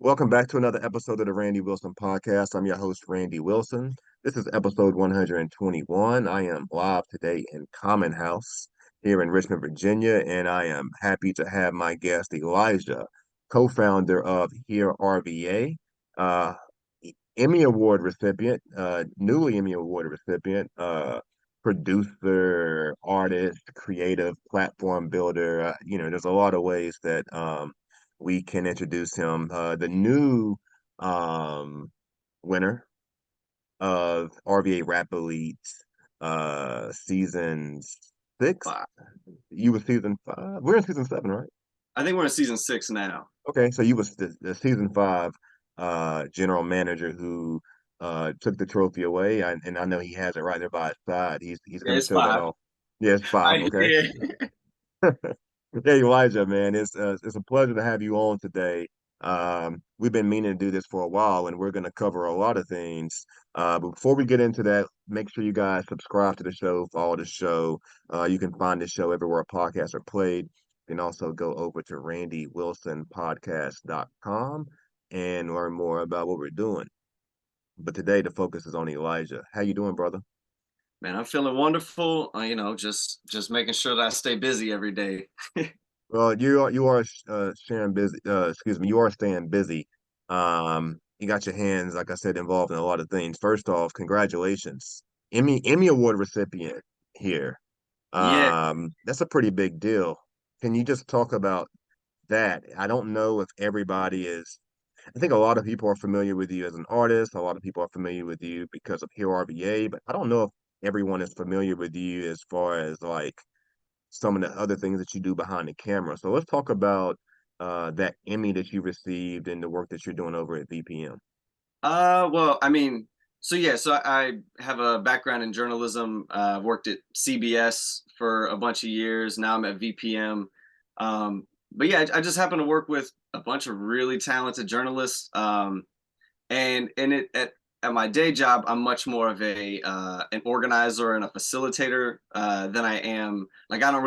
Welcome back to another episode of the Randy Wilson Podcast. I'm your host, Randy Wilson. This is episode 121. I am live today in Common House here in Richmond, Virginia, and I am happy to have my guest, Elijah, co-founder of HearRVA, uh, Emmy Award recipient, newly Emmy Award recipient, producer, artist, creative platform builder. There's a lot of ways that we can introduce him. The new um, winner of RVA Rap Elite season six. Five. You were season five. We're in season seven, right? I think we're in season 6 now. Okay, so you was the season five general manager who took the trophy away, and I know he has it right there by his side. He's Yeah, going to it's show that 5. off. Yeah, it's five. Okay. Yeah. Hey Elijah, man, it's a pleasure to have you on today. We've been meaning to do this for a while, and we're going to cover a lot of things. But before we get into that, make sure you guys subscribe to the show, follow the show. You can find the show everywhere podcasts are played. You can also go over to randywilsonpodcast.com and learn more about what we're doing. But today the focus is on Elijah. How you doing, brother? Man, I'm feeling wonderful. Just making sure that I stay busy every day. Well, you are sharing busy. Excuse me, you are staying busy. You got your hands, like I said, involved in a lot of things. First off, congratulations, Emmy Award recipient here. Yeah. That's a pretty big deal. Can you just talk about that? I don't know if everybody is. I think a lot of people are familiar with you as an artist. A lot of people are familiar with you because of Here RVA, but I don't know if everyone is familiar with you as far as like some of the other things that you do behind the camera. So let's talk about that Emmy that you received and the work that you're doing over at VPM. Well, so I have a background in journalism. I've worked at CBS for a bunch of years. Now I'm at VPM. But yeah, I just happen to work with a bunch of really talented journalists. And at my day job, I'm much more of a an organizer and a facilitator than I am. Like I don't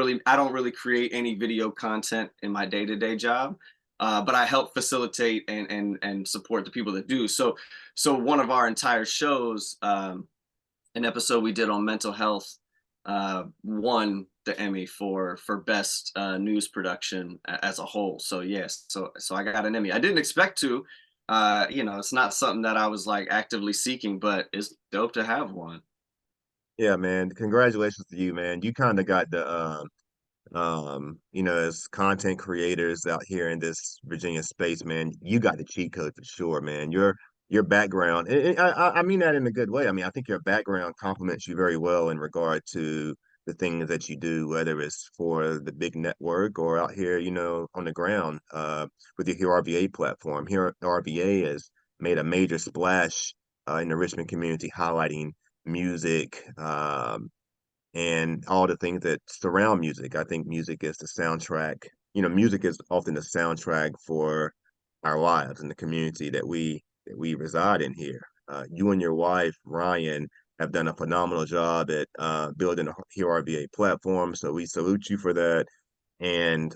really create any video content in my day-to-day job, but I help facilitate and support the people that do. So one of our entire shows, an episode we did on mental health, won the Emmy for best news production as a whole. So yes, so I got an Emmy. I didn't expect to. It's not something that I was like actively seeking, but it's dope to have one. Yeah, man. Congratulations to you, man. You kind of got the as content creators out here in this Virginia space, man, you got the cheat code for sure, man. Your background, and I mean that in a good way. I mean, I think your background complements you very well in regard to the things that you do, whether it's for the big network or out here, on the ground, with your Here RVA platform. Here RVA has made a major splash in the Richmond community, highlighting music, and all the things that surround music. I think music is the soundtrack. Music is often the soundtrack for our lives and the community that we reside in here. You and your wife, Ryan, have done a phenomenal job at building a HearRVA platform. So we salute you for that. And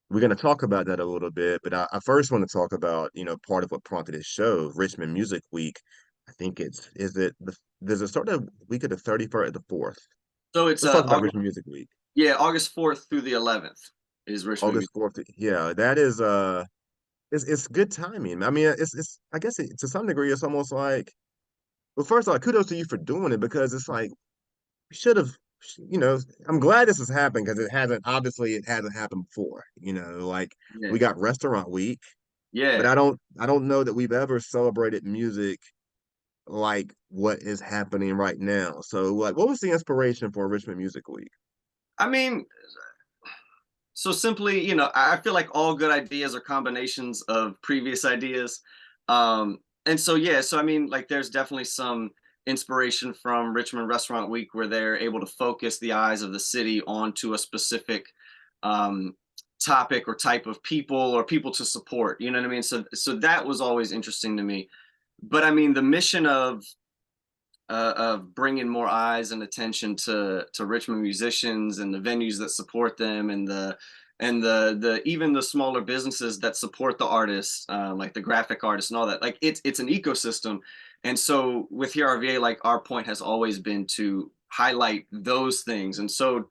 we're going to talk about that a little bit. But I first want to talk about, part of what prompted this show, Richmond Music Week. I think does it start the week of the 31st or the 4th? So it's Let's talk about August, Richmond Music Week. yeah, August 4th through the 11th is Richmond August Music. 4th. Yeah, that is it's good timing. I mean, it's I guess to some degree it's almost like, well, first of all, kudos to you for doing it because it's like we should have, you know, I'm glad this has happened because it hasn't happened before. Like Yeah, we got Restaurant Week, but yeah. I don't know that we've ever celebrated music like what is happening right now. So like what was the inspiration for Richmond Music Week? I mean, so simply, I feel like all good ideas are combinations of previous ideas. And so, yeah, so I mean, like, there's definitely some inspiration from Richmond Restaurant Week where they're able to focus the eyes of the city onto a specific um, topic or type of people or people to support. You know what I mean? So that was always interesting to me. But I mean, the mission of bringing more eyes and attention to Richmond musicians and the venues that support them and and the even the smaller businesses that support the artists, like the graphic artists and all that. Like it's an ecosystem. And so with HearRVA, like our point has always been to highlight those things. And so,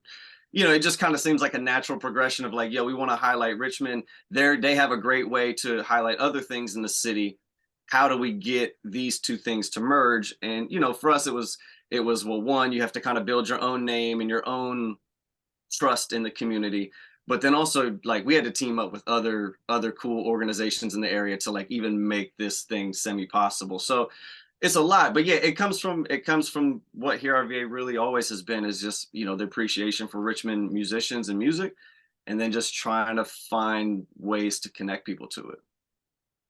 it just kind of seems like a natural progression of like, we want to highlight Richmond. They have a great way to highlight other things in the city. How do we get these two things to merge? And for us, it was well, one, you have to kind of build your own name and your own trust in the community, but then also like we had to team up with other cool organizations in the area to like even make this thing semi possible. So it's a lot, but yeah, it comes from what here RVA really always has been, is just the appreciation for Richmond musicians and music, and then just trying to find ways to connect people to it.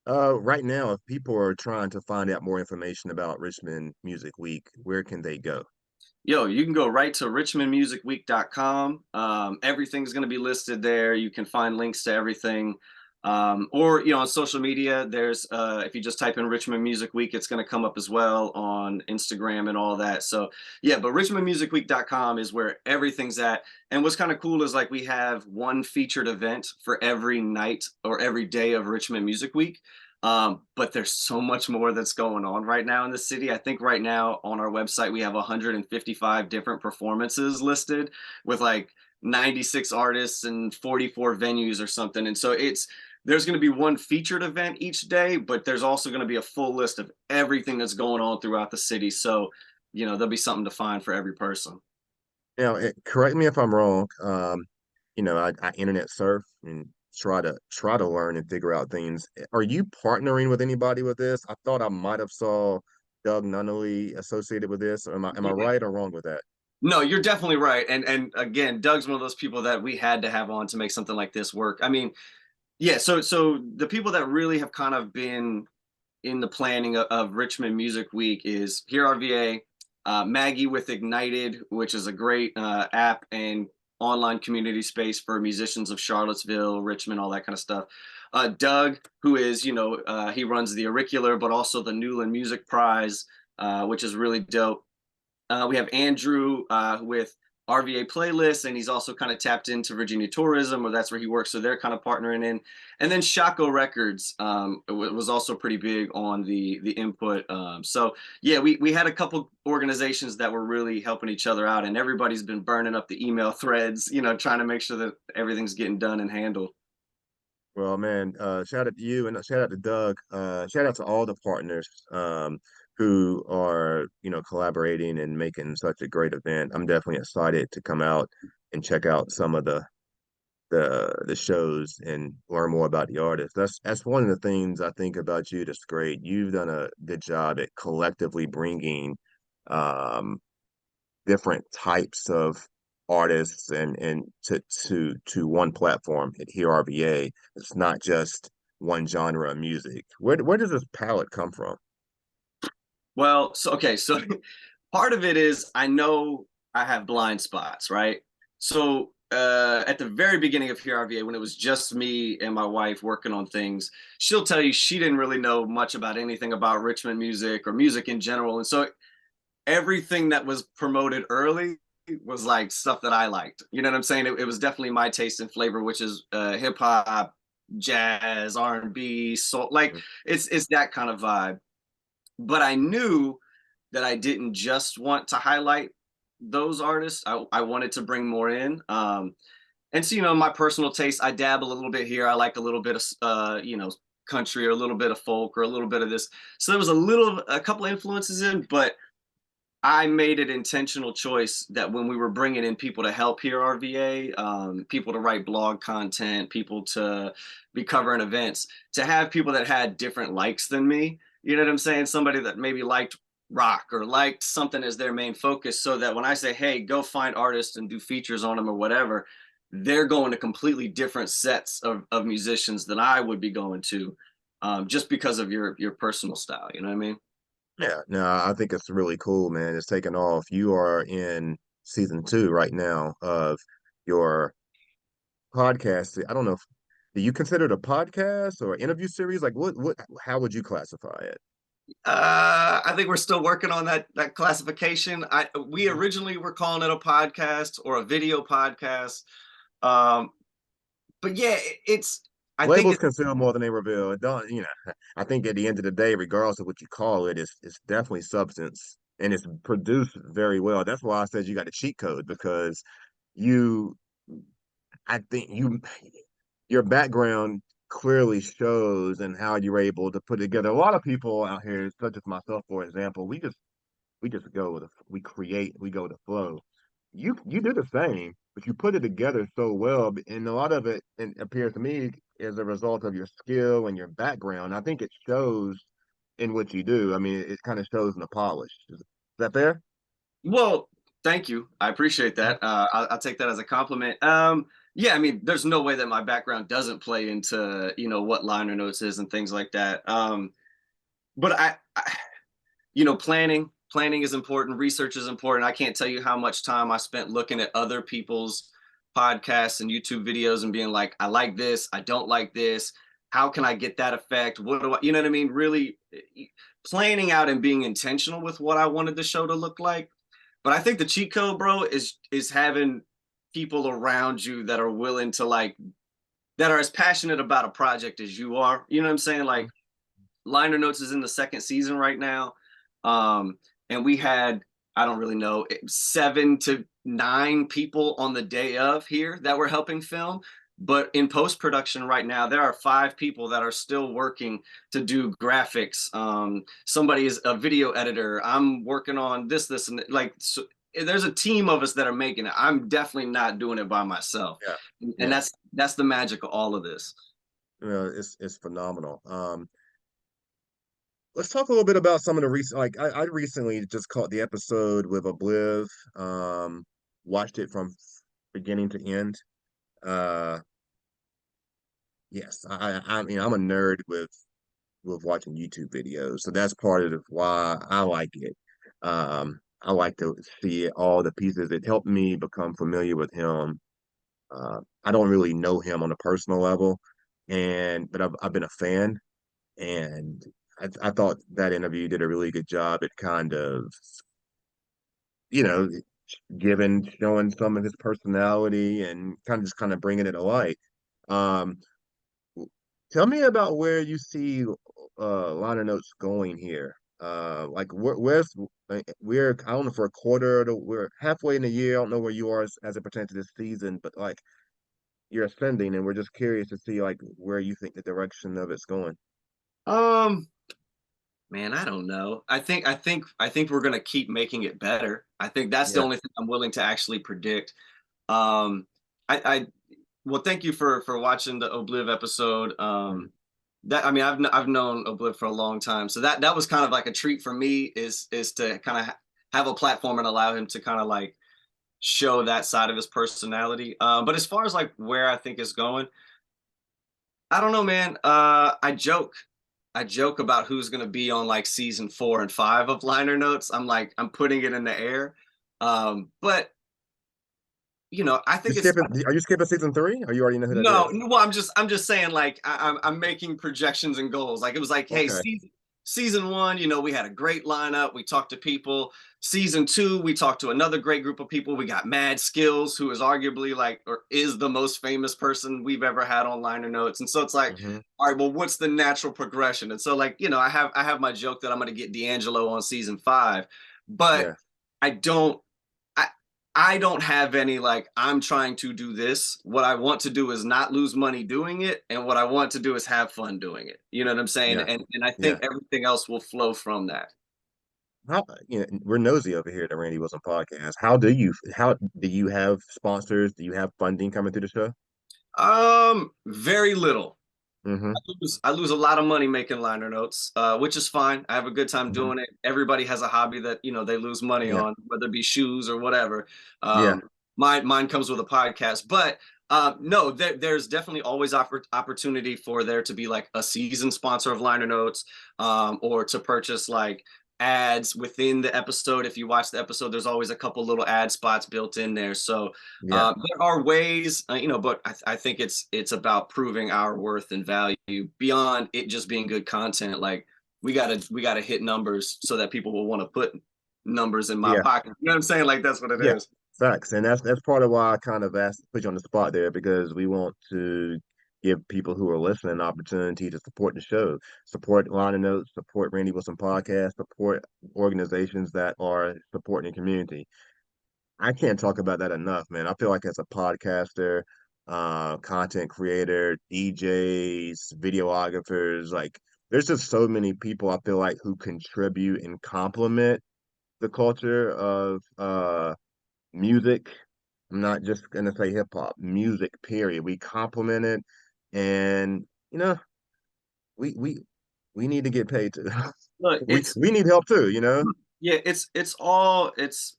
Right now, if people are trying to find out more information about Richmond Music Week, where can they go? You can go right to richmondmusicweek.com. Everything's going to be listed there. You can find links to everything. Or, on social media, there's, if you just type in Richmond Music Week, it's going to come up as well on Instagram and all that. So, yeah, but richmondmusicweek.com is where everything's at. And what's kind of cool is like we have one featured event for every night or every day of Richmond Music Week. But there's so much more that's going on right now in the city. I think right now on our website, we have 155 different performances listed with like 96 artists and 44 venues or something. And so there's going to be one featured event each day, but there's also going to be a full list of everything that's going on throughout the city. So, there'll be something to find for every person. Now, correct me if I'm wrong. I internet surf and try to learn and figure out things. Are you partnering with anybody with this? I thought I might have saw Doug Nunnally associated with this. Am I Yeah. right or wrong with that? No, you're definitely right. And again, Doug's one of those people that we had to have on to make something like this work. I mean, yeah, so the people that really have kind of been in the planning of Richmond Music Week is here RVA, Maggie with Ignited, which is a great app and online community space for musicians of Charlottesville, Richmond, all that kind of stuff. Doug, who is, he runs the Auricular, but also the Newland Music Prize, which is really dope. We have Andrew with RVA Playlists, and he's also kind of tapped into Virginia tourism, or that's where he works. So they're kind of partnering in. And then Shaco Records was also pretty big on the input. So yeah, we had a couple organizations that were really helping each other out, and everybody's been burning up the email threads, trying to make sure that everything's getting done and handled. Well, man, shout out to you and shout out to Doug. Shout out to all the partners who are, collaborating and making such a great event. I'm definitely excited to come out and check out some of the shows and learn more about the artists. That's one of the things I think about you that's great. You've done a good job at collectively bringing um, different types of artists and to one platform at Here RVA. It's not just one genre of music. Where does this palette come from? Well, so okay, so part of it is I know I have blind spots, right? So at the very beginning of HearRVA, when it was just me and my wife working on things, she'll tell you she didn't really know much about anything about Richmond music or music in general. And so everything that was promoted early was like stuff that I liked. You know what I'm saying? It was definitely my taste and flavor, which is hip hop, jazz, R&B, soul. Like it's that kind of vibe. But I knew that I didn't just want to highlight those artists. I wanted to bring more in. And so, my personal taste, I dabble a little bit here. I like a little bit of, country or a little bit of folk or a little bit of this. So there was a couple of influences in, but I made an intentional choice that when we were bringing in people to help here RVA, people to write blog content, people to be covering events, to have people that had different likes than me. You know what I'm saying? Somebody that maybe liked rock or liked something as their main focus, so that when I say, hey, go find artists and do features on them or whatever, they're going to completely different sets of musicians than I would be going to, just because of your personal style. You know what I mean? Yeah, no, I think it's really cool, man. It's taken off. You are in season 2 right now of your podcast. I don't know if do you consider it a podcast or interview series? Like how would you classify it? I think we're still working on that classification. We originally were calling it a podcast or a video podcast. Um, but yeah, it's I think Labels it's conceal more than they reveal. It don't, I think at the end of the day, regardless of what you call it, it's definitely substance and it's produced very well. That's why I said you got a cheat code because you, I think your background clearly shows and how you're able to put together. A lot of people out here, such as myself, for example, we just go with we create, we go with the flow. You do the same, but you put it together so well, and a lot of it, and appears to me, is a result of your skill and your background. I think it shows in what you do. I mean, it kind of shows in the polish. Is that fair? well, thank you. I appreciate that. I'll take that as a compliment. Yeah, I mean, there's no way that my background doesn't play into, what liner notes is and things like that. But planning is important, research is important. I can't tell you how much time I spent looking at other people's podcasts and YouTube videos and being like, I like this, I don't like this, how can I get that effect, what do I, you know what I mean, really planning out and being intentional with what I wanted the show to look like. But I think the cheat code, bro, is having people around you that are willing to like, that are as passionate about a project as you are, you know what I'm saying, like Liner Notes is in the second season right now. Um, and we had, I don't really know, 7 to 9 people on the day of here that were helping film. But in post production right now, there are 5 people that are still working to do graphics. Somebody is a video editor. I'm working on this, and like, so there's a team of us that are making it. I'm definitely not doing it by myself, Yeah, and yeah. that's the magic of all of this. It's phenomenal. Let's talk a little bit about some of the recent. Like I recently just caught the episode with Obliv. Watched it from beginning to end. Uh, yes, I mean I'm a nerd with watching YouTube videos, so that's part of why I like it. I like to see all the pieces. It helped me become familiar with him. I don't really know him on a personal level, but I've been a fan, and I thought that interview did a really good job at kind of, you know, showing some of his personality and kind of bringing it to light. Um, Tell me about where you see liner notes going here. Like we're I don't know for a quarter we're halfway in the year. I don't know where you are as it pertains to this season, but like you're ascending, and we're just curious to see like where you think the direction of it's going. Um, Man, I don't know. I think we're gonna keep making it better. I think that's the Yeah. only thing I'm willing to actually predict. Um, I well, thank you for watching the Obliv episode. Mhm. That I mean, I've known Obliv for a long time, so that was kind of like a treat for me. Is to kind of have a platform and allow him to kind of like show that side of his personality. But as far as like where I think it's going, I don't know, man. I joke about who's gonna be on like season 4 and 5 of Liner Notes. I'm like, I'm putting it in the air. But I You think it's skipping? Are you skipping season three? Or you already know who that no, is? no, well, I'm just saying like I'm making projections and goals. Like it was like, hey, Okay. season 1, we had a great lineup. We talked to people. Season 2, we talked to another great group of people. We got Mad Skills, who is arguably like or is the most famous person we've ever had on Liner Notes. And so it's like, Hmm. all right, well, what's the natural progression? And so like, I have my joke that I'm gonna get D'Angelo on season 5, but Yeah. I don't I I don't have any like I'm trying to do this. What I want to do is not lose money doing it, and what I want to do is have fun doing it. You know what I'm saying? Yeah. And I think Yeah. everything else will flow from that. We're nosy over here at the Randy Wilson podcast. How do you have sponsors? Do you have funding coming through the show? Very little. Hmm. I lose a lot of money making liner notes, which is fine. I have a good time Hmm. doing it. Everybody has a hobby that they lose money Yeah. on, whether it be shoes or whatever. Yeah. Mine comes with a podcast, but no, there's definitely always opportunity for there to be like a season sponsor of liner notes, or to purchase like ads within the episode. If you watch the episode, there's always a couple little ad spots built in there. So Yeah. there are ways, but I think it's about proving our worth and value beyond it just being good content. Like we gotta hit numbers so that people will want to put numbers in my Yeah. pocket. You know what I'm saying? Like that's what it Yeah. is. Facts, and that's part of why I kind of asked put you on the spot there because we want to give people who are listening an opportunity to support the show, support Liner Notes, support Randy Wilson podcast, support organizations that are supporting the community. I can't talk about that enough, man. I feel like as a podcaster, content creator, DJs, videographers, like there's just so many people I feel like who contribute and complement the culture of music. I'm not just gonna say hip hop, music, period. We complement it and you know, we we we need to get paid too. Look, We need help too, you know? yeah, it's all it's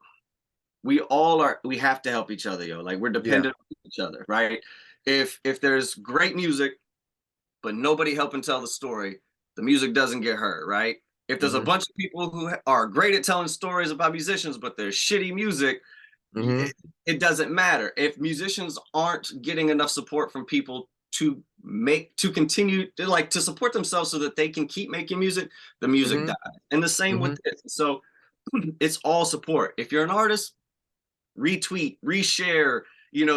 we all are we have to help each other, yo. Like we're Yeah. dependent on each other, right? If there's great music but nobody helping tell the story, the music doesn't get heard, right? If there's a Hmm. bunch of people who are great at telling stories about musicians, but there's shitty music, Hmm. it doesn't matter. If musicians aren't getting enough support from people to continue to like to support themselves so that they can keep making music, the music Hmm. dies. And the same with Hmm. this. So it's all support. If you're an artist, retweet, reshare,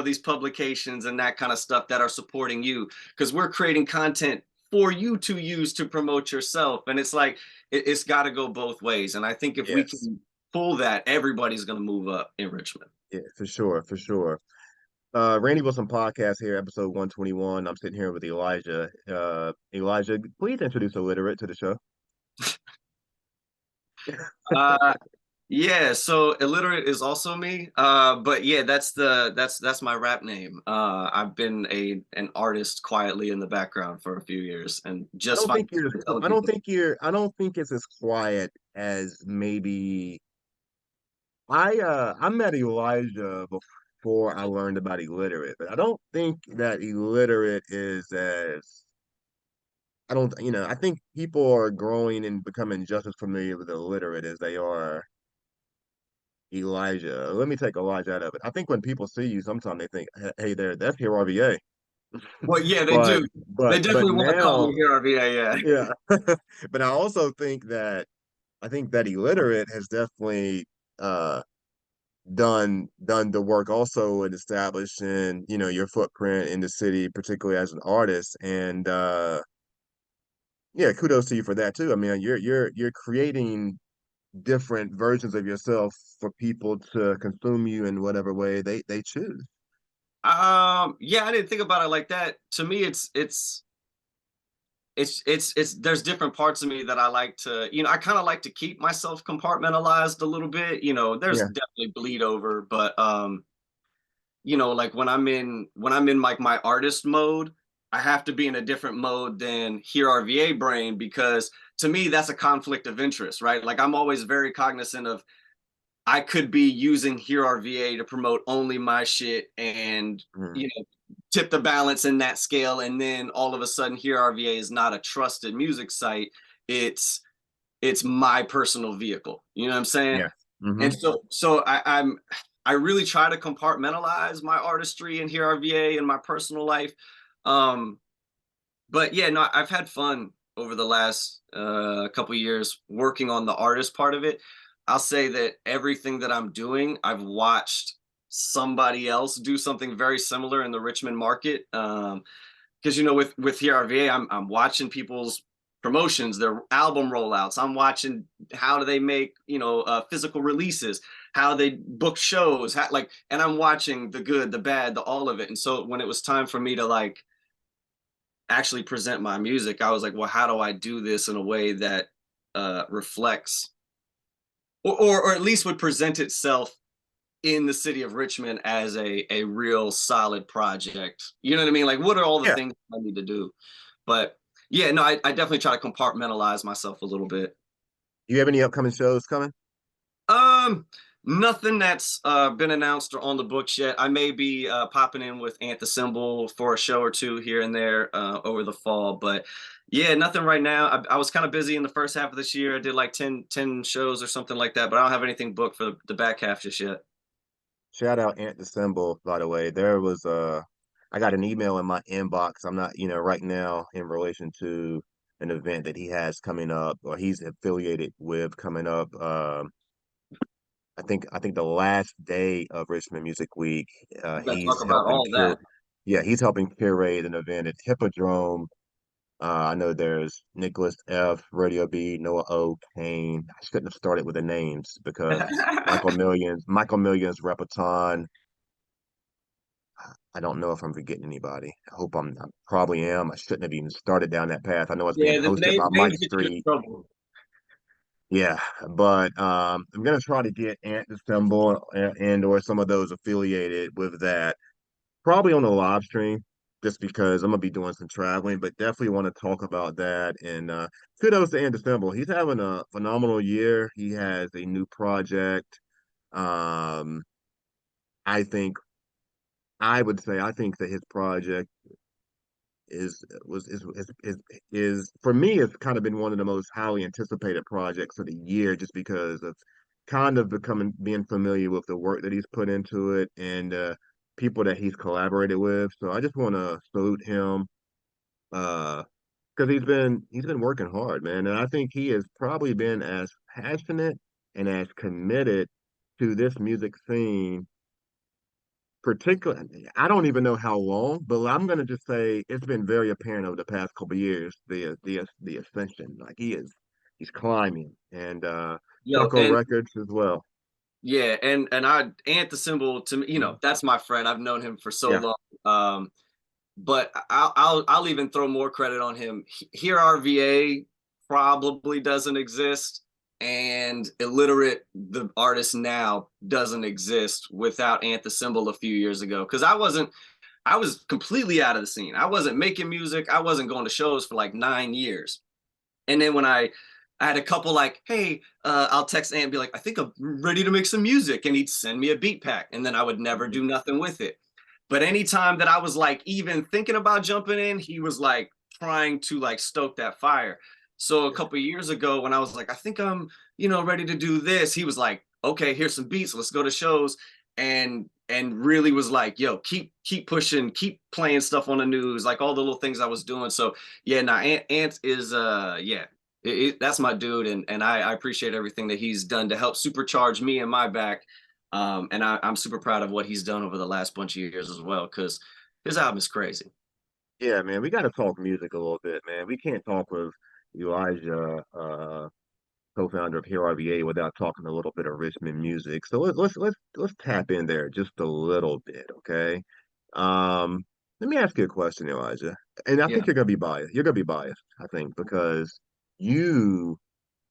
these publications and that kind of stuff that are supporting you because we're creating content for you to use to promote yourself. And it's like it's got to go both ways. And I think if we Yes. can pull that, everybody's going to move up in Richmond. Yeah, for sure, for sure. Randy Wilson podcast here, episode 121. I'm sitting here with Elijah. Elijah, please introduce illiterate to the show. Uh, yeah, so illiterate is also me. But yeah, that's my rap name. I've been an artist quietly in the background for a few years and I just don't find think you're telling I don't people. think you're I don't think it's as quiet as maybe I met Elijah before I learned about illiterate, but I don't think that illiterate is as I don't I think people are growing and becoming just as familiar with illiterate as they are Elijah. Let me take Elijah out of it. I think when people see you, sometimes they think, "Hey, there, that's HearRVA." Well, yeah, they But do. They but definitely want to call now, me HearRVA, yeah. yeah. But I also think that illiterate has definitely uh done the work also in establishing, your footprint in the city, particularly as an artist. And yeah, kudos to you for that too. I mean, you're creating different versions of yourself for people to consume you in whatever way they choose. Yeah, I didn't think about it like that. To me, it's there's different parts of me that I like to, I kind of like to keep myself compartmentalized a little bit. There's Yeah. definitely bleed over, but like when I'm in like my artist mode, I have to be in a different mode than here RVA brain because to me that's a conflict of interest, right? Like I'm always very cognizant of I could be using here RVA to promote only my shit and Mhm. you know tip the balance in that scale, and then all of a sudden here RVA is not a trusted music site. It's it's my personal vehicle. You know what I'm saying? Yeah. Hmm. And so I really try to compartmentalize my artistry and here RVA and my personal life. Um, but yeah, no, I've had fun over the last couple years working on the artist part of it. I'll say that everything that I'm doing, I've watched somebody else do something very similar in the Richmond market. Because with HearRVA, I'm watching people's promotions, their album rollouts. I'm watching how do they make physical releases, how they book shows, and I'm watching the good, the bad, the all of it. And so when it was time for me to like actually present my music, I was like, well, how do I do this in a way that reflects or at least would present itself in the city of Richmond as a real solid project. You know what I mean? Like, what are all the Yeah. things I need to do? But yeah, no, I definitely try to compartmentalize myself a little bit. Do you have any upcoming shows coming? Um, Nothing that's been announced or on the books yet. I may be popping in with Ant the Symbol for a show or two here and there over the fall, but yeah, nothing right now. I was kind of busy in the first half of this year. I did like ten shows or something like that, but I don't have anything booked for the back half just yet. Shout out Ant the Symbol, by the way. There was I got an email in my inbox. I'm not, right now in relation to an event that he has coming up or he's affiliated with coming up. I think the last day of Richmond Music Week, You gotta talk he's about helping all that. yeah, he's helping curate an event at Hippodrome. I know there's Nicholas F, Radio B, Noah O, Kane. I shouldn't have started with the names because Michael Millions, Repeton. I don't know if I'm forgetting anybody. I probably am. I shouldn't have even started down that path. I know it's being Yeah, the hosted by Mike names get you in Street. trouble. Yeah, but I'm gonna try to get Ant Dissemble and or some of those affiliated with that, probably on the live stream, just because I'm gonna be doing some traveling. But definitely want to talk about that. And kudos to Ant Dissemble. He's having a phenomenal year. He has a new project. Um, I think I think that his project is for me it's kind of been one of the most highly anticipated projects of the year just because of kind of becoming being familiar with the work that he's put into it and people that he's collaborated with. So I just want to salute him uh because he's been working hard, man. And I think he has probably been as passionate and as committed to this music scene particularly, I don't even know how long, but I'm gonna just say it's been very apparent over the past couple of years, the ascension. Like he's climbing and Yo, Circle and Records as well. yeah, and I Ant the Symbol to me, that's my friend. I've known him for so Yeah. long. But I'll even throw more credit on him. Here RVA probably doesn't exist, and Illiterate the artist now doesn't exist without Ant the Symbol a few years ago. Because I was completely out of the scene. I wasn't making music. I wasn't going to shows for like 9 years. And then when I had a couple like, hey, I'll text Ant and be like, I think I'm ready to make some music, and he'd send me a beat pack, and then I would never Mhm. do nothing with it. But anytime that I was like even thinking about jumping in, he was like trying to like stoke that fire. So a Yeah. couple of years ago, when I was like, I think I'm, ready to do this, he was like, okay, here's some beats, let's go to shows, and really was like, yo, keep pushing, keep playing stuff on the news, like all the little things I was doing. So yeah, now Ant is yeah, that's my dude, and I appreciate everything that he's done to help supercharge me and my back. And I'm super proud of what he's done over the last bunch of years as well, because his album is crazy. Yeah, man, we got to talk music a little bit, man. We can't talk with Elijah, co-founder of HearRVA, without talking a little bit of Richmond music. So let's tap in there just a little bit, okay? Um, Let me ask you a question, Elijah. And I Yeah. think you're gonna be biased. You're gonna be biased, I think, because you,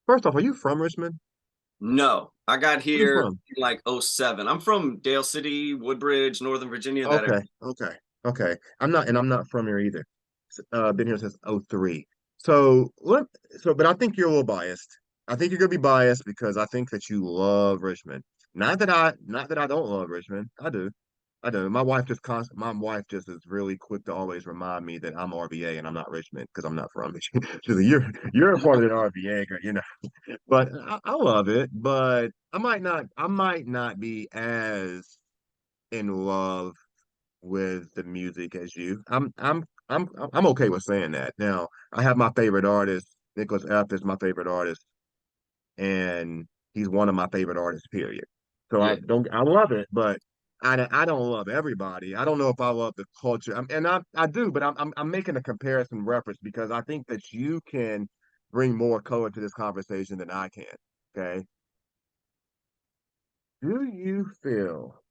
first off, are you from Richmond? No, I got Where are you here from? in like '07. I'm from Dale City, Woodbridge, Northern Virginia, that area. Okay, okay, okay. I'm not from here either. Been here since '03. So what? So, but I think you're a little biased. I think you're gonna be biased because I think that you love Richmond. Not that I don't love Richmond. I do. I do. My wife just is really quick to always remind me that I'm RVA and I'm not Richmond because I'm not from Richmond. She's like, you're a part of the RVA, you know. But I love it, but I might not be as in love with the music as you. I'm okay with saying that. Now, I have my favorite artist. Nicholas F is my favorite artist, and he's one of my favorite artists, period. So Yeah. I love it, but I don't love everybody. I don't know if I love the culture. And I do, but I'm making a comparison reference because I think that you can bring more color to this conversation than I can. Okay. Do you feel,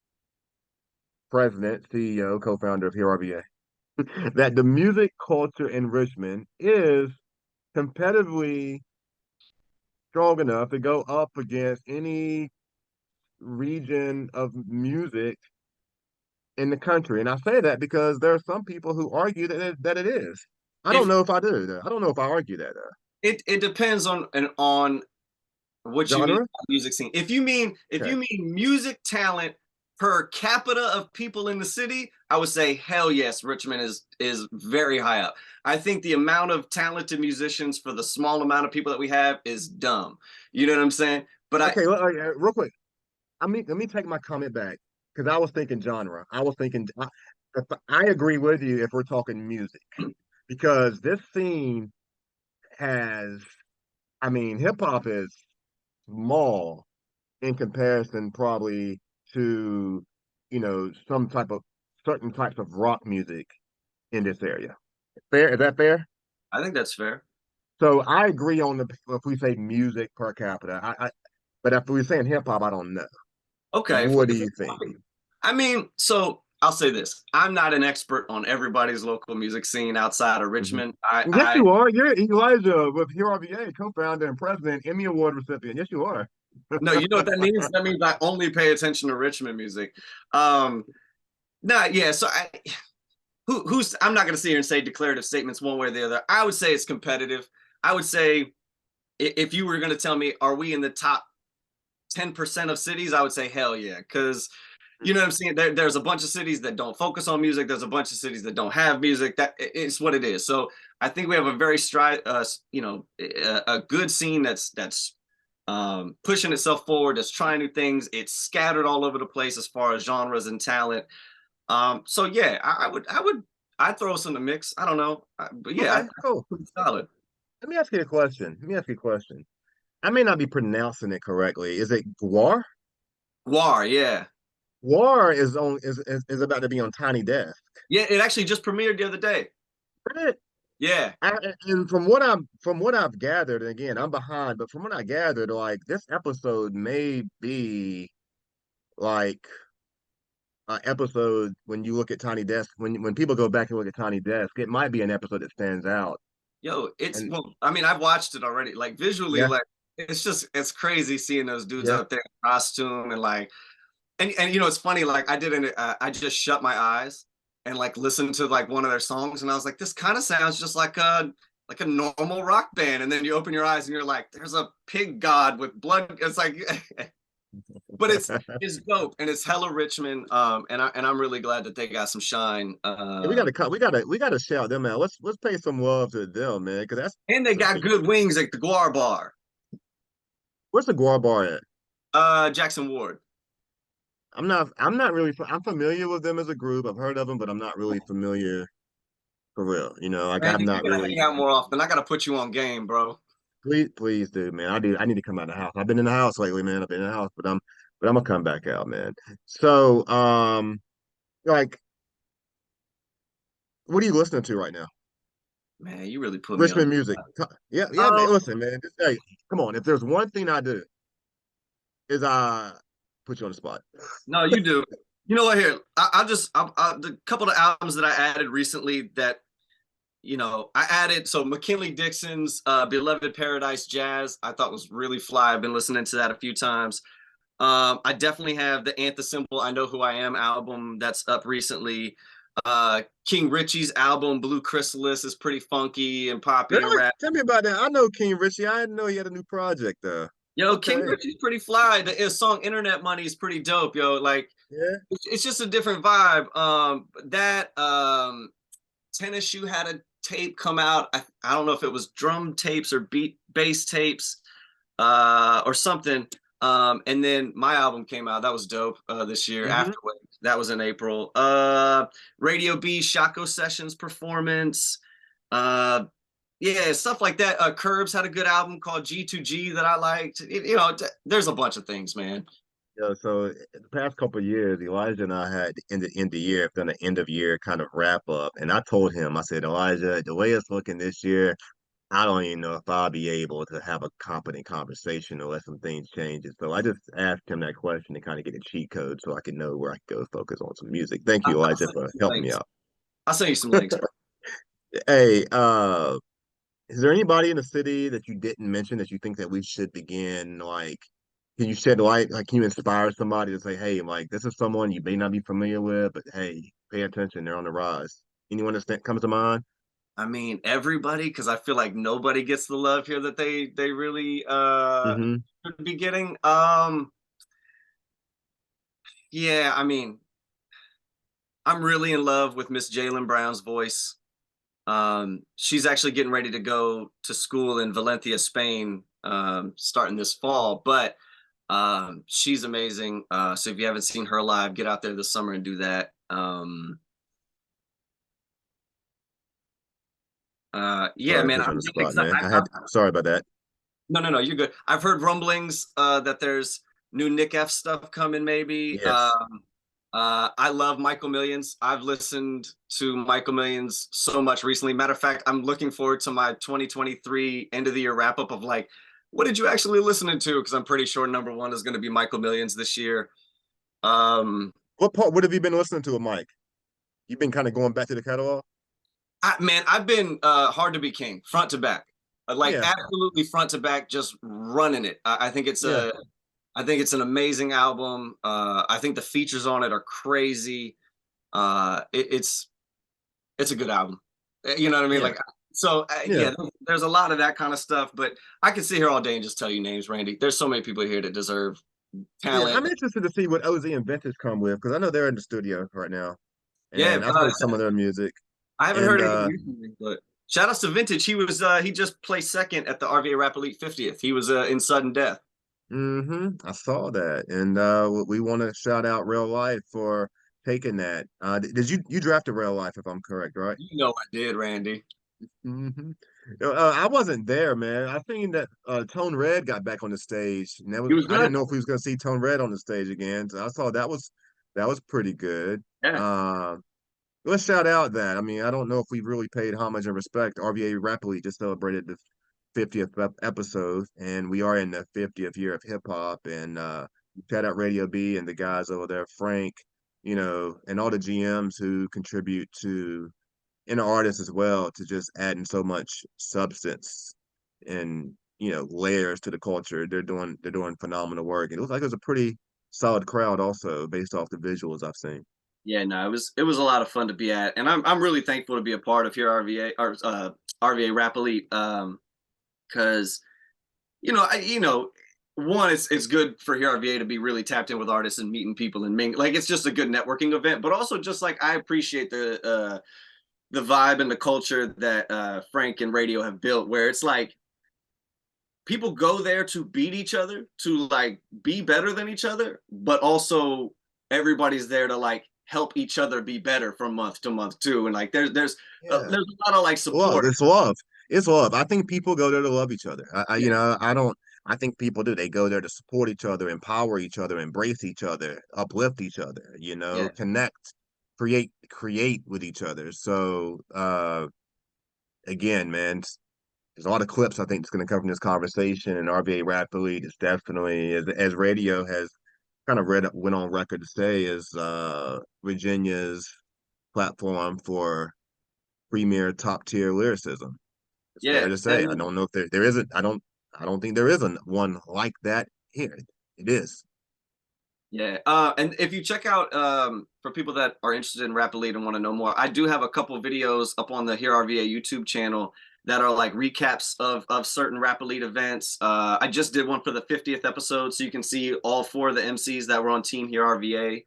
President, CEO, co-founder of HearRVA, that the music culture in Richmond is competitively strong enough to go up against any region of music in the country? And I say that because there are some people who argue that it is. I don't If know if I do. Though. I don't know if I argue that. it depends on what you mean Genre? by music scene. If you Okay. mean music talent per capita of people in the city, I would say hell yes, Richmond is very high up. I think the amount of talented musicians for the small amount of people that we have is dumb. You know what I'm saying? But I Okay. Real quick. Let me take my comment back because I was thinking genre. I was thinking. If I agree with you if we're talking music because this scene has. I mean, hip hop is small in comparison probably to, some type of certain types of rock music in this area. Fair? Is that fair? I think that's fair. So I agree on the if we say music per capita. But if we're saying hip hop, I don't know. Okay, What do you think? I mean, so I'll say this: I'm not an expert on everybody's local music scene outside of Mhm. Richmond. Yes, you are. You're Elijah with HearRVA, co-founder and president, Emmy Award recipient. Yes, you are. No, you know what that means? That means I only pay attention to Richmond music. Um, yeah. So who's? I'm not going to sit here and say declarative statements one way or the other. I would say it's competitive. I would say if you were going to tell me, are we in the top 10% of cities? I would say hell yeah, because you know what I'm saying. There's a bunch of cities that don't focus on music. There's a bunch of cities that don't have music. That it's what it is. So I think we have a very a good scene that's pushing itself forward. That's trying new things. It's scattered all over the place as far as genres and talent. So yeah, I'd throw us in the mix. I don't know, but yeah, Okay, cool. pretty solid. Let me ask you a question. Let me ask you a question. I may not be pronouncing it correctly. Is it Guar? War, yeah, Guar is about to be on Tiny Desk. yeah. It actually just premiered the other day. Right? Yeah, And from what I've gathered, and again, I'm behind, but from what I gathered, like this episode may be like an episode when you look at Tiny Desk, when people go back and look at Tiny Desk, it might be an episode that stands out. yo, it's And well, I mean, I've watched it already. Like visually, yeah, like it's crazy seeing those dudes yeah. out there in costume and like, and you know, it's funny. Like I just shut my eyes and like listened to like one of their songs, and I was like, this kind of sounds just like a normal rock band. And then you open your eyes and you're like, there's a pig god with blood. It's like, but it's dope and it's hella Richmond. And I'm really glad that they got some shine. We gotta cut. We gotta shout them out. Let's pay some love to them, man. Because that's And they got good wings at the Guar Bar. where's the Guar Bar at? Jackson Ward. I'm not really. I'm familiar with them as a group. I've heard of them, but I'm not really familiar for real. Like Man, I'm you not gotta hang really. out more often. I gotta put you on game, bro. Please do, man. I do. I need to come out of the house. I've been in the house lately, man. I've been in the house, but I'm gonna come back out, man. So, like, what are you listening to right now? Man, you really put me on. Richmond music. Yeah, yeah, man. Um, Listen, man. Hey, come on. If there's one thing I do is I put you on the spot. no, you do. You know what? Here, the couple of albums that I added recently that I added. So McKinley Dixon's "Beloved Paradise Jazz" I thought was really fly. I've been listening to that a few times. I definitely have the Anthem Symbol "I Know Who I Am" album that's up recently. King Richie's album "Blue Chrysalis" is pretty funky and poppy and Really? rap. Tell me about that. I know King Richie. I didn't know he had a new project though. Yo, King Okay. Richie's pretty fly. The song "Internet Money" is pretty dope. Yo, like Yeah. it's just a different vibe. That Tennis Shoe had a tape come out. I don't know if it was drum tapes or bass tapes, or something. And then my album came out. That was dope. This year, Hmm. Afterwave. That was in April. Radio B Shaco Sessions performance. Uh, yeah, stuff like that. Curbs had a good album called G2G that I liked. There's a bunch of things, man. Yeah, so the past couple of years, Elijah and I had end the year, done an end of year kind of wrap up. And I told him, I said, Elijah, the way it's looking this year, I don't even know if I'll be able to have a competent conversation unless some things change. So I just asked him that question to kind of get a cheat code so I could know where I could go focus on some music. Thank you, I'll Elijah, send for you some helping me links. out. I'll send you some links, bro. Hey, is there anybody in the city that you didn't mention that you think that we should begin like can you shed light, like can you inspire somebody to say, hey, like this is someone you may not be familiar with, but hey, pay attention, they're on the rise. Anyone that comes to mind? I mean, everybody, because I feel like nobody gets the love here that they really Hmm. should be getting. Yeah, I mean, I'm really in love with Miss Jalen Brown's voice. She's actually getting ready to go to school in Valencia, Spain, starting this fall. But she's amazing. So if you haven't seen her live, get out there this summer and do that. Yeah, Sorry to man, put you on I'm the really spot, excited. man. Sorry about that. No, you're good. I've heard rumblings that there's new Nick F stuff coming maybe. Yes. I love Michael Millions. I've listened to Michael Millions so much recently. Matter of fact, I'm looking forward to my 2023 end of the year wrap up of like, what did you actually listen to? Because I'm pretty sure number one is going to be Michael Millions this year. Um, What have you been listening to, Mike? You've been kind of going back to the catalog? man, I've been Hard to Be King, front to back, like Yeah, absolutely front to back, just running it. I think it's yeah, I think it's an amazing album. I think the features on it are crazy. It's a good album. You know what I mean? yeah, Like, so yeah. yeah, there's a lot of that kind of stuff. But I can sit here all day and just tell you names, Randy. There's so many people here that deserve Yeah, talent. I'm interested to see what OZ and Vintage come with because I know they're in the studio right now, Yeah, and I've heard some of their music. I haven't And heard anything recently, but shout outs to Vintage. He just placed second at the RVA Rap Elite 50th. He was in sudden death. I saw that, and we want to shout out Real Life for taking that. Did you drafted Real Life if I'm correct, right? You know I did, Randy. hmm I wasn't there, man. I think that Tone Red got back on the stage, and that was He was I didn't good. know if we was gonna see Tone Red on the stage again. So I saw that was pretty good. Yeah. Uh, let's shout out that. I mean, I don't know if we really paid homage and respect. RVA Rapidly just celebrated the 50th episode, and we are in the 50th year of hip hop. And shout out Radio B and the guys over there, Frank, and all the GMs who contribute to and the artists as well to just adding so much substance and layers to the culture. They're doing phenomenal work. It looks like it was a pretty solid crowd also based off the visuals I've seen. Yeah, no, it was a lot of fun to be at, and I'm really thankful to be a part of here RVA or RVA Rap Elite, because one, it's good for here RVA to be really tapped in with artists and meeting people and like it's just a good networking event, but also just like I appreciate the vibe and the culture that Frank and Radio have built, where it's like people go there to beat each other, to like be better than each other, but also everybody's there to like help each other be better from month to month too. And like Yeah. there's a lot of like Love. support. It's love. It's love. I think people go there to love each other. Yeah, I don't. I think people do. They go there to support each other, empower each other, embrace each other, uplift each other. yeah, Connect, create with each other. So, again, man, there's a lot of clips I think that's going to come from this conversation. And RBA Rap Elite is definitely, as radio has kind of went on record to say, is Virginia's platform for premier top tier lyricism. It's fair yeah. to say. I And don't know if there isn't. I don't think there isn't one like that here. It is. yeah, and if you check out for people that are interested in Rap Elite and want to know more, I do have a couple of videos up on the Here RVA YouTube channel that are like recaps of certain Rap Elite events. I just did one for the 50th episode, so you can see all four of the MCs that were on Team Here RVA,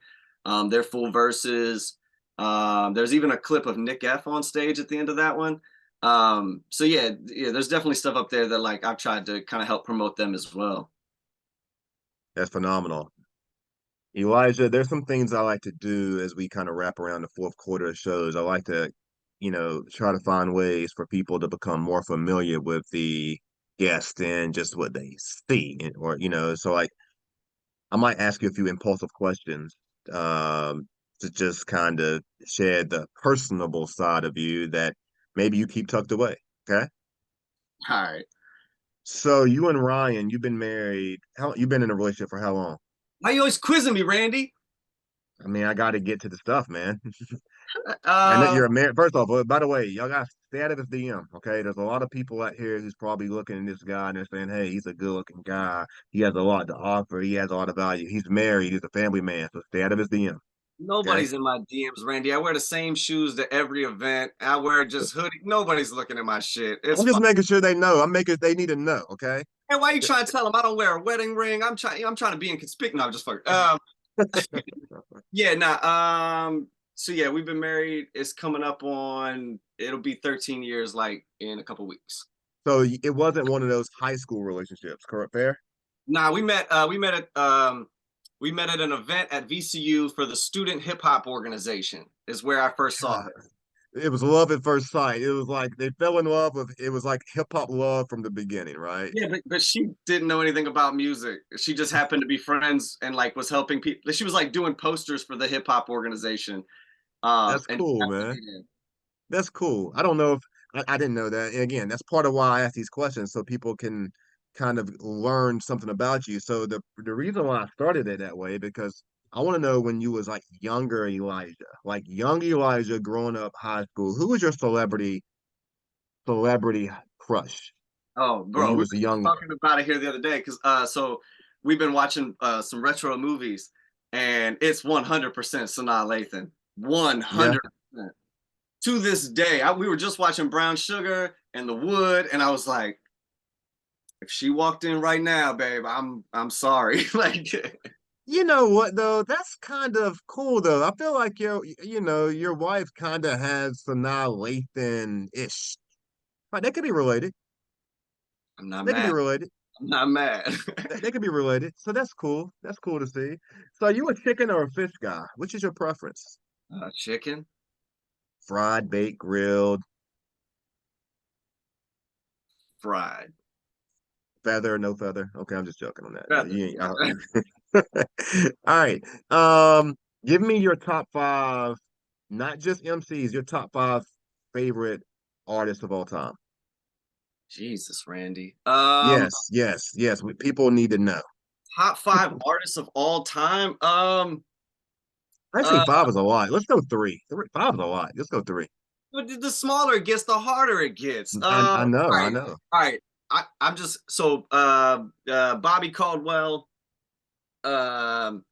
their full verses. There's even a clip of Nick F on stage at the end of that one. So yeah, there's definitely stuff up there that like I've tried to kind of help promote them as well. That's phenomenal. Elijah, there's some things I like to do as we kind of wrap around the fourth quarter of shows. I like to, try to find ways for people to become more familiar with the guest and just what they see, or so like I might ask you a few impulsive questions, to just kind of share the personable side of you that maybe you keep tucked away. Okay. All right. So you and Ryan, you've been married. You've been in a relationship for how long? Why you always quizzing me, Randy? I mean, I got to get to the stuff, man. I know Uh, you're a man. First off, by the way, y'all got to stay out of his DM. Okay, there's a lot of people out here who's probably looking at this guy and they're saying, "Hey, he's a good-looking guy. He has a lot to offer. He has a lot of value. He's married. He's a family man. So stay out of his DM." Okay. Nobody's in my DMs, Randy. I wear the same shoes to every event. I wear just hoodie. Nobody's looking at my shit. It's I'm just fine. making sure they know. They need to know. Okay. And why are you trying to tell them I don't wear a wedding ring? I'm trying to be inconspicuous. No, I'm just fucking. Yeah, nah. So yeah, we've been married. It's coming up on. It'll be 13 years, like in a couple weeks. So it wasn't one of those high school relationships, correct? Fair? Nah, we met at an event at VCU for the Student Hip Hop Organization. Is where I first saw God, her. it was love at first sight. It was like they fell in love with it was like hip hop love from the beginning, right? Yeah, but she didn't know anything about music. She just happened to be friends and like was helping people. She was like doing posters for the hip hop organization. That's And cool, that's what man. they did. That's cool. I don't know if I didn't know that. And again, that's part of why I ask these questions so people can kind of learn something about you. So the reason why I started it that way because I want to know when you was like younger Elijah, like young Elijah growing up high school, who was your celebrity crush Oh, when bro, you we was a were just young? talking about it here the other day because so we've been watching some retro movies, and it's 100% Sanaa Lathan, Yeah. 100%. To this day, we were just watching Brown Sugar and The Wood, and I was like, if she walked in right now, babe, I'm sorry. Like, You know what though? That's kind of cool though. I feel like your wife kind of has Sanaa Lathan-ish. Right, they could be related. I'm not They could be mad. related. I'm not mad. They could be related. So that's cool. That's cool to see. So are you a chicken or a fish guy? Which is your preference? Chicken, Fried, baked, grilled, fried, feather, no feather? Okay, I'm just joking on that. feather. You ain't, all right. Give me your top five, not just MCs, your top five favorite artists of all time. Jesus, Randy. Yes, yes, yes. People need to know. Top five artists of all time. Actually, Uh, five is a lot. Let's go three. Five is a lot. Let's go three. but the smaller it gets, the harder it gets. I know, All I right, know. all right. I'm just so Bobby Caldwell, um,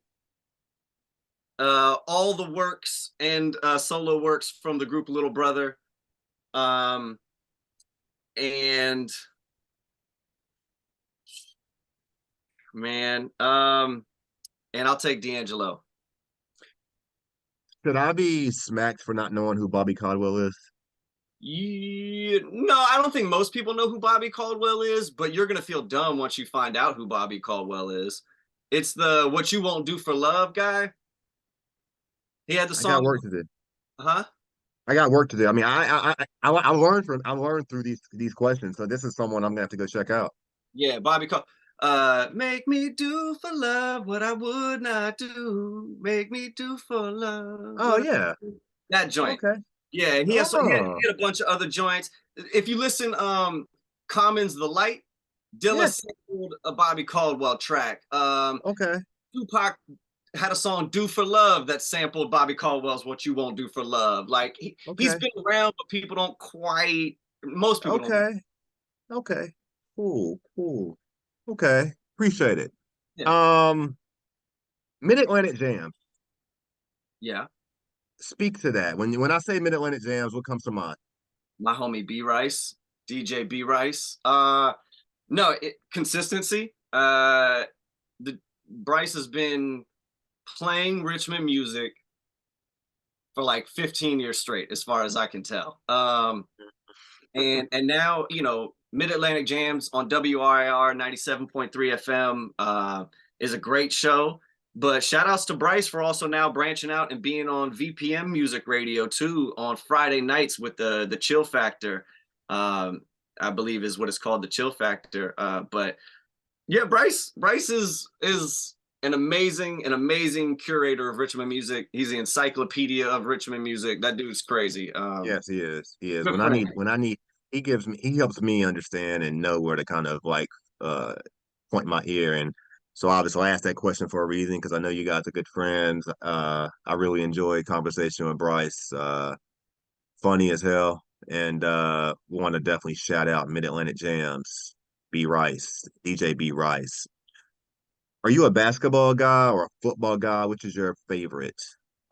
all the works and solo works from the group Little Brother, um, and man, and I'll take D'Angelo. Should I be smacked for not knowing who Bobby Caldwell is? Yeah, no, I don't think most people know who Bobby Caldwell is, but you're gonna feel dumb once you find out who Bobby Caldwell is. It's the "What You Won't Do for Love" guy. He had the I got song, work to do. huh? I got work to do. I mean, I learned I learned through these questions. So this is someone I'm gonna have to go check out. Yeah, Bobby Caldwell. Make me do for love what I would not do. Make me do for love Oh what yeah. that joint. Okay. Yeah, and Oh he had a bunch of other joints. If you listen, Common's "The Light," Dilla yes. sampled a Bobby Caldwell track. Okay. Tupac had a song "Do for Love" that sampled Bobby Caldwell's "What You Won't Do for Love." Like he's Okay. been around, but people don't quite. Most people don't know. Okay. Okay. Cool. Cool. Okay. Appreciate it. Yeah, Um, Mid-Atlantic Jam. yeah. Speak to that. When I say Mid-Atlantic Jams, what comes to mind? My homie B Rice, DJ B Rice. No, consistency. The Bryce has been playing Richmond music for like 15 years straight, as far as I can tell. And now Mid Atlantic Jams on WRIR 97.3 FM is a great show. But shout outs to Bryce for also now branching out and being on VPM Music Radio too on Friday nights with the Chill Factor. Um, I believe is what it's called, the Chill Factor. But yeah, Bryce is an amazing curator of Richmond music. He's the encyclopedia of Richmond music. That dude's crazy. Yes, he is. He is. Good friend. When I need he helps me understand and know where to kind of like uh point my ear. And so obviously I asked that question for a reason because I know you guys are good friends. I really enjoyed conversation with Bryce. Funny as hell. And want to definitely shout out Mid-Atlantic Jams, B Rice, DJ B Rice. Are you a basketball guy or a football guy? Which is your favorite?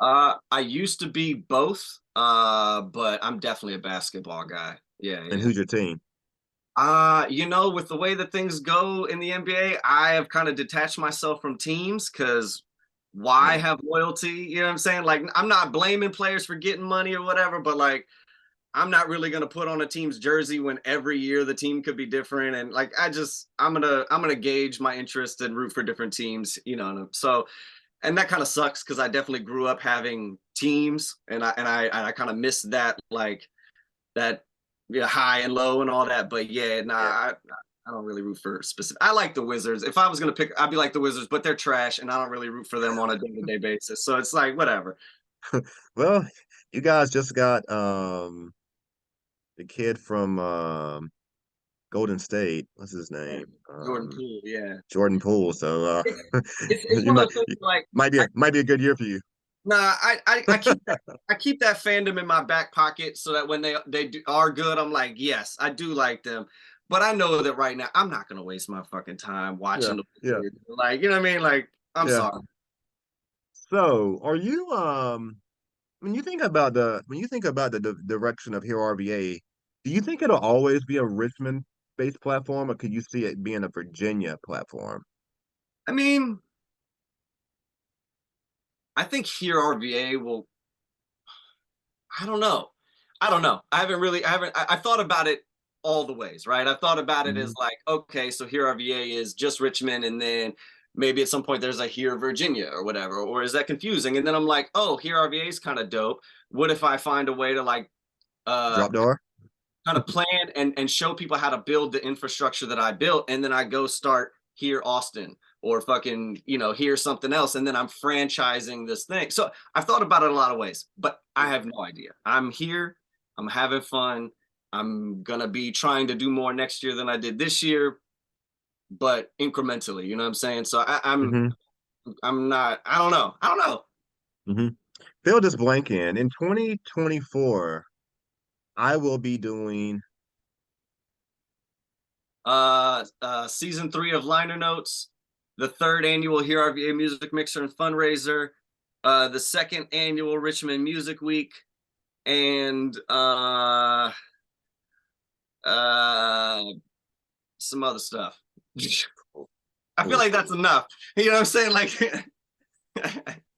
I used to be both, but I'm definitely a basketball guy. Yeah, And yeah. who's your team? With the way that things go in the NBA, I have kind of detached myself from teams because why Yeah. have loyalty? You know what I'm saying? Like, I'm not blaming players for getting money or whatever, but like, I'm not really gonna put on a team's jersey when every year the team could be different. And like, I'm gonna gauge my interest and root for different teams. So and that kind of sucks because I definitely grew up having teams, and I kind of miss that, like that, yeah, high and low and all that. But yeah, nah, Yeah. I don't really root for specific. I like the Wizards. If I was gonna pick, I'd be like the Wizards, but they're trash, and I don't really root for them on a day-to-day basis. So it's like whatever. Well, you guys just got the kid from Golden State. What's his Yeah. name? Jordan Poole, yeah. Jordan Poole. So It's it's you one of might those things like might be a good year for you. nah, I keep that fandom in my back pocket so that when are good, I'm like, yes, I do like them. But I know that right now I'm not gonna waste my fucking time Yeah, watching the yeah, Wizards. Like, you know what I mean? Like, I'm yeah. sorry. So, are you when you think about the direction of Here RVA, do you think it'll always be a Richmond-based platform, or could you see it being a Virginia platform? I mean, I think here RVA will. I don't know. I don't know. I thought about it all the ways, right? I thought about it as Hmm. like, okay, so here RVA is just Richmond, and then maybe at some point there's a here Virginia or whatever, or is that confusing? And then I'm like, oh, here RVA is kind of dope. What if I find a way to like uh Drop door? kind of plan and show people how to build the infrastructure that I built, and then I go start here Austin or fucking here something else, and then I'm franchising this thing. So I've thought about it a lot of ways, but I have no idea. I'm here, I'm having fun. I'm gonna be trying to do more next year than I did this year, but incrementally. You know what I'm saying? So Hmm. I'm not. I don't know. I don't know. Hmm. Fill this blank in 2024. I will be doing Season 3 of Liner Notes, the third annual Here RVA Music Mixer and Fundraiser, the second annual Richmond Music Week, and uh, some other stuff. I feel cool. like that's enough. You know what I'm saying? Like,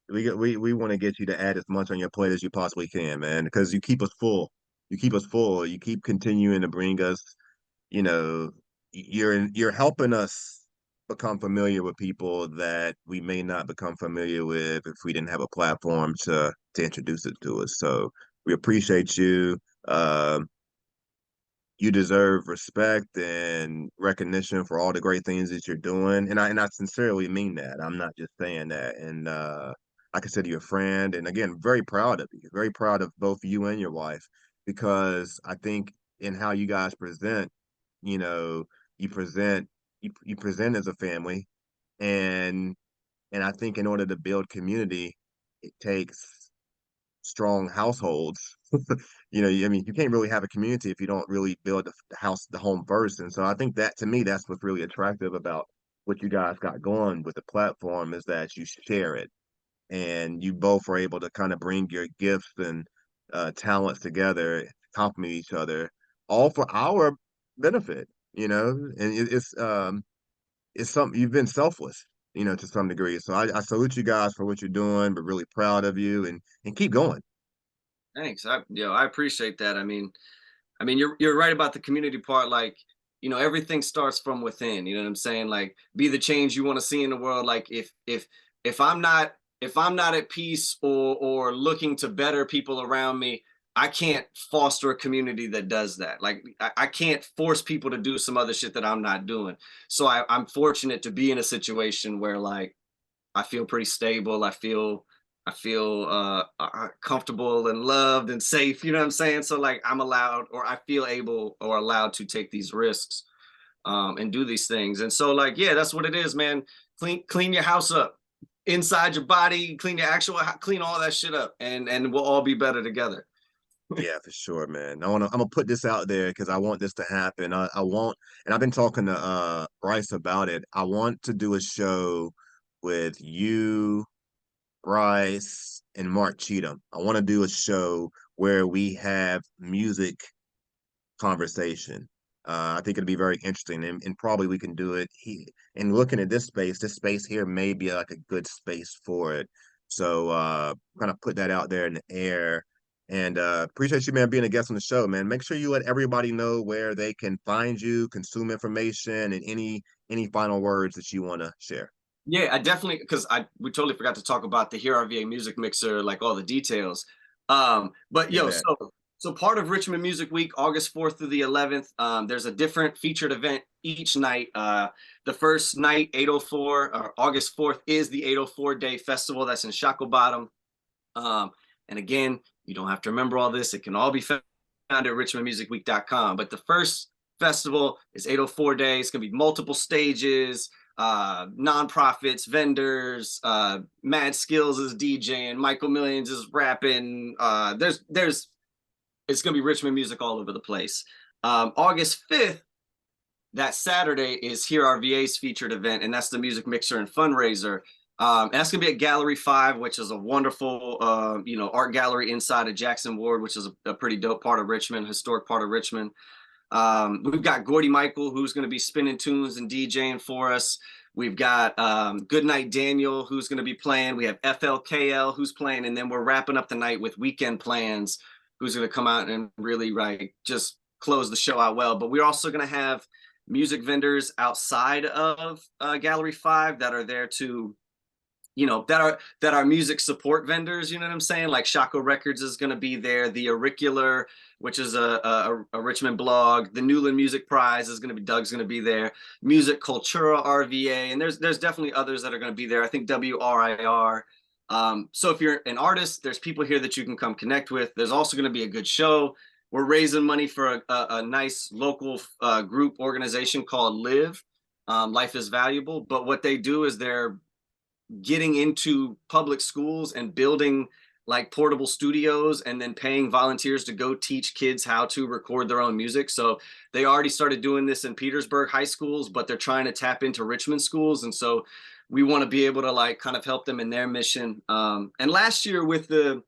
We want to get you to add as much on your plate as you possibly can, man, because you keep us full. You keep us full. You keep continuing to bring us, you know, you're helping us become familiar with people that we may not become familiar with if we didn't have a platform to introduce it to us. So we appreciate you. Um, you deserve respect and recognition for all the great things that you're doing. And I sincerely mean that. I'm not just saying that. And I consider you a friend. And again, very proud of you. Very proud of both you and your wife, because I think in how you guys present, you know, you present you present as a family, and I think in order to build community, it takes strong households. I mean, you can't really have a community if you don't really build the home first. And so I think that to me, that's what's really attractive about what you guys got going with the platform, is that you share it, and you both are able to kind of bring your gifts and talents together, complement each other, all for our benefit. And it's something you've been selfless, to some degree. So I salute you guys for what you're doing, but really proud of you, and keep going. thanks. I appreciate that. I mean, you're right about the community part. Like, everything starts from within. You know what I'm saying? Like, be the change you want to see in the world. Like, if I'm not at peace or looking to better people around me, I can't foster a community that does that. Like, I can't force people to do some other shit that I'm not doing. So I'm fortunate to be in a situation where like I feel pretty stable. I feel comfortable and loved and safe. You know what I'm saying? So like I'm allowed, or I feel able or allowed to take these risks and do these things. And so like yeah, that's what it is, man. Clean your house up, inside your body, clean all that shit up, and we'll all be better together. Yeah, for sure, man. I'm gonna put this out there because I want this to happen. I want, and I've been talking to Bryce about it. I want to do a show with you, Bryce, and Mark Cheatham. I want to do a show where we have music conversation. I think it'd be very interesting, and probably we can do it. And looking at this space here may be like a good space for it. So, kind of put that out there in the air. And appreciate you, man, being a guest on the show, man. Make sure you let everybody know where they can find you, consume information, and any final words that you want to share. Yeah, I definitely, because I we totally forgot to talk about the HearRVA music mixer, like all the details. But Yeah, yo, that. so part of Richmond Music Week, August 4th through the 11th, there's a different featured event each night. The first night, 804, or August 4th, is the 804 Day Festival. That's in Shacklebottom. And again, you don't have to remember all this. It can all be found at richmondmusicweek.com. But the first festival is 804 Days. It's going to be multiple stages, nonprofits, vendors, Mad Skills is DJing, Michael Millions is rapping. It's going to be Richmond music all over the place. August 5th, that Saturday, is HearRVA's featured event, and that's the music mixer and fundraiser. And that's gonna be at Gallery 5, which is a wonderful, art gallery inside of Jackson Ward, which is a pretty dope part of Richmond, historic part of Richmond. We've got Gordy Michael, who's going to be spinning tunes and DJing for us. We've got Goodnight Daniel, who's going to be playing. We have FLKL, who's playing, and then we're wrapping up the night with Weekend Plans, who's going to come out and really just close the show out well. But we're also going to have music vendors outside of Gallery 5 that are there to, that are music support vendors. You know what I'm saying? Like Shaco Records is going to be there. The Auricular, which is a Richmond blog. The Newland Music Prize is going to be, Doug's going to be there. Music Cultura RVA, and there's definitely others that are going to be there. I think WRIR. So if you're an artist, there's people here that you can come connect with. There's also going to be a good show. We're raising money for a nice local group organization called Live. Life is Valuable. But what they do is they're getting into public schools and building like portable studios and then paying volunteers to go teach kids how to record their own music. So they already started doing this in Petersburg high schools, but they're trying to tap into Richmond schools. And so we want to be able to like kind of help them in their mission. And last year with the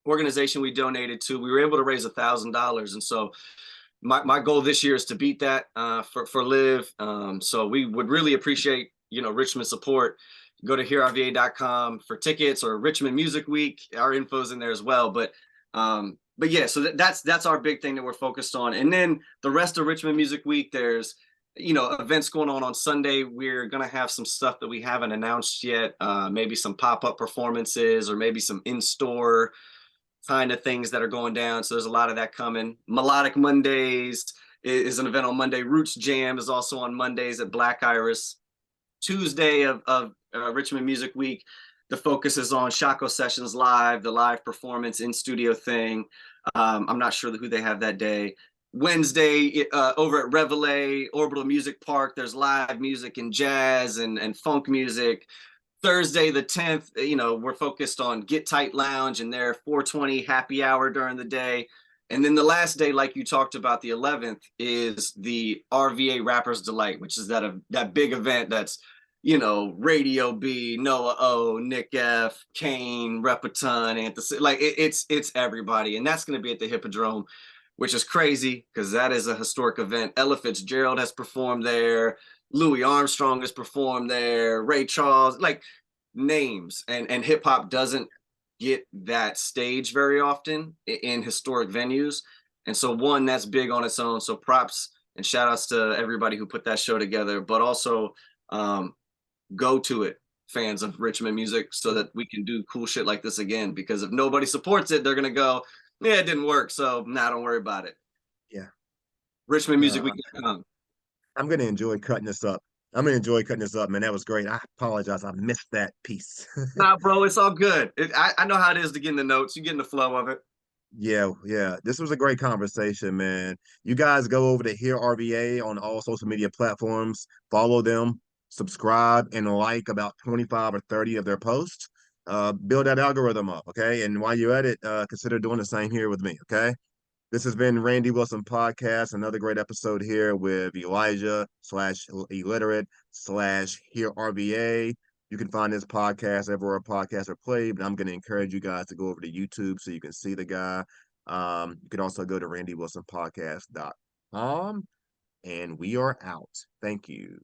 organization we donated to, we were able to raise $1,000. And so my goal this year is to beat that for Live. So we would really appreciate, Richmond support. Go to hearrva.com for tickets, or Richmond Music Week. Our info's in there as well. But yeah, so that's our big thing that we're focused on. And then the rest of Richmond Music Week, there's events going on Sunday. We're gonna have some stuff that we haven't announced yet. Maybe some pop-up performances, or maybe some in-store kind of things that are going down. So there's a lot of that coming. Melodic Mondays is an event on Monday. Roots Jam is also on Mondays at Black Iris. Tuesday of Richmond Music Week, the focus is on Shaco Sessions Live, the live performance in studio thing. I'm not sure who they have that day. Wednesday, over at Reveille Orbital Music Park, there's live music and jazz and funk music. Thursday the 10th, we're focused on Get Tight Lounge and their 420 happy hour during the day. And then the last day, like you talked about, the 11th, is the RVA Rappers Delight, which is that big event that's, Radio B, Noah O, Nick F, Kane, Repaton, Anthony, like it's everybody. And that's going to be at the Hippodrome, which is crazy because that is a historic event. Ella Fitzgerald has performed there. Louis Armstrong has performed there. Ray Charles, like names. And hip hop doesn't get that stage very often in historic venues. And so that's big on its own. So props and shout outs to everybody who put that show together, but also go to it, fans of Richmond music, so that we can do cool shit like this again. Because if nobody supports it, they're going to go, yeah, it didn't work. So don't worry about it. Yeah. No, RichmondMusicWeek.com. I'm gonna enjoy cutting this up. I'm gonna enjoy cutting this up, man. That was great. I apologize. I missed that piece. Nah, bro, it's all good. I know how it is to get in the notes. You get in the flow of it. Yeah, yeah. This was a great conversation, man. You guys go over to Hear RVA on all social media platforms, follow them, subscribe, and like about 25 or 30 of their posts. Build that algorithm up, okay? And while you're at it, consider doing the same here with me, okay? This has been Randy Wilson Podcast, another great episode here with Elijah slash illiterate slash Hear RVA. You can find this podcast everywhere podcasts are played, but I'm going to encourage you guys to go over to YouTube so you can see the guy. You can also go to randywilsonpodcast.com, and we are out. Thank you.